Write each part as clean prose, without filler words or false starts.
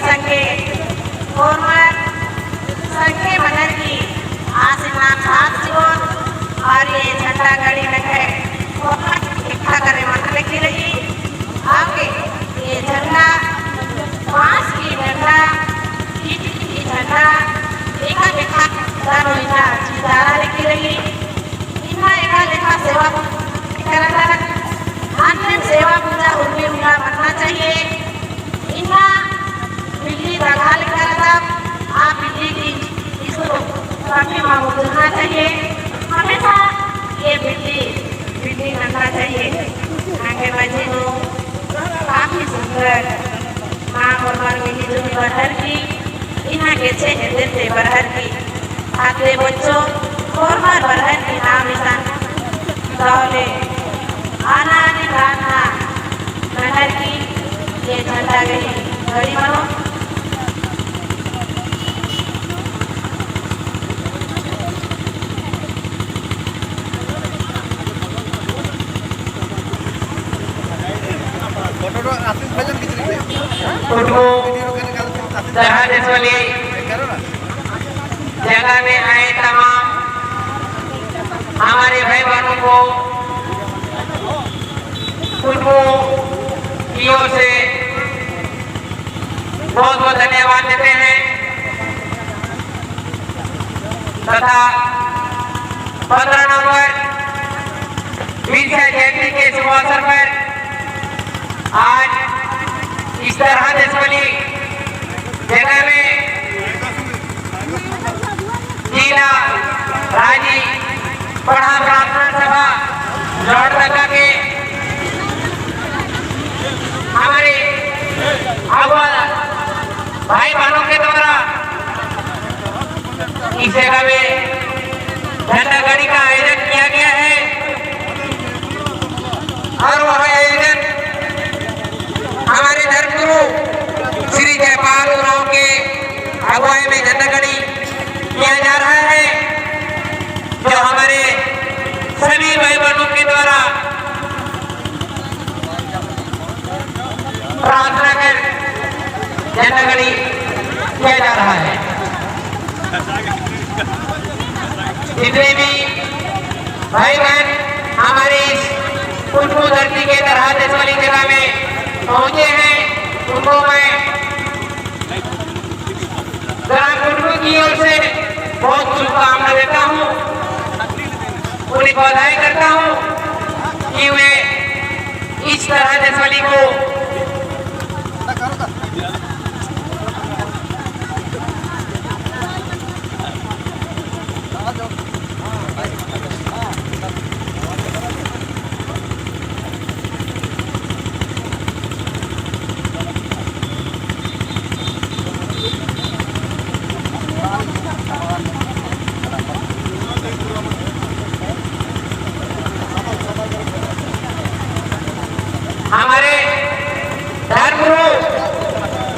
संख्ये hormat संख्ये मनर की आसमान साथ जीवन और ये झंडा गाड़ी में है इकट्ठा करे मतलब की रही आगे ये झंडा पांच की झंडा की झंडा एका लेखा दानो इना चितारा लिखी रही इना एका लेखा सेवा करता अंतिम सेवा पूजा उनमें उनका बनना चाहिए इना बिल्ली रखा लिखा रहता आप बिल्ली की इसको काफी मांगना चाहिए हमेशा ये बिल्ली रखना चाहिए आगे बच्चे को काफी सुंदर माँ और माँ मिली जुली बरहर की इन्हें के छह दिन से बरहर की आते बच्चों और माँ बरहर की नाम निशान दौले आना निकालना नहर की ये झंडा गई घड़ी बनो जगह में आए तमाम हमारे भाई बहनों को की ओर से बहुत बहुत धन्यवाद देते हैं तथा 15 नवंबर वीर जयंती के शुभ अवसर पर आज इस तरह देशवाली जगह में जिला राजी पढ़ा प्रार्थना सभा लौट लगा के हमारे भाई बहनों के द्वारा इस जगह में झंडा गाड़ी का आयोजन किया गया है और वह आयोजन हमारे धर्मगुरु श्री जयपाल राव के अगुवाई में झंडा गाड़ी किया जा रहा है जो हमारे सभी भाई बहनों के द्वारा प्रार्थना कर झंडा गाड़ी किया जा रहा है जितने भी भाई बहन हमारी इस कुटुंब धरती के तरह देश वाली जगह में पहुंचे हैं उनको मैं ग्राम कुटुंब की ओर से बहुत शुभकामना देता हूं उन्हें बधाई करता हूं कि वे इस तरह देशवाली को हमारे धर्मगुरु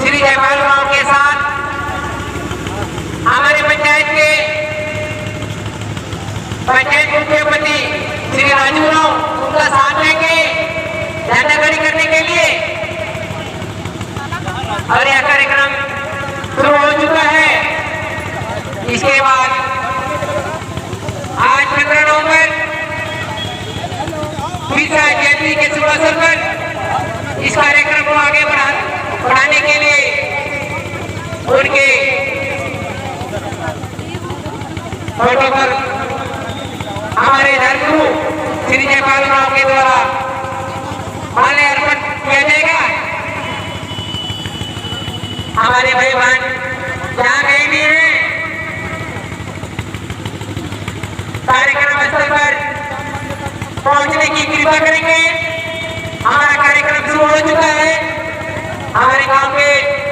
श्री जयपाल राव के साथ हमारे पंचायत मुख्यपति श्री राजू राव उनका साथ लेके झंडा गाड़ी करने के लिए और यह कार्यक्रम शुरू हो चुका है। इसके बाद आज 15 नवंबर वीर जयंती के शुभ अवसर पर इस कार्यक्रम को आगे बढ़ाने के लिए उनके फोटो पर हमारे धर्मगुरु श्री जयपाल राव के द्वारा माल्यार्पण किया जाएगा। हमारे भाई बहन जहाँ कहीं भी हैं कार्यक्रम स्थल पर पहुंचने की कृपा करेंगे। हमारा कार्यक्रम शुरू हो चुका है। हमारे गांव के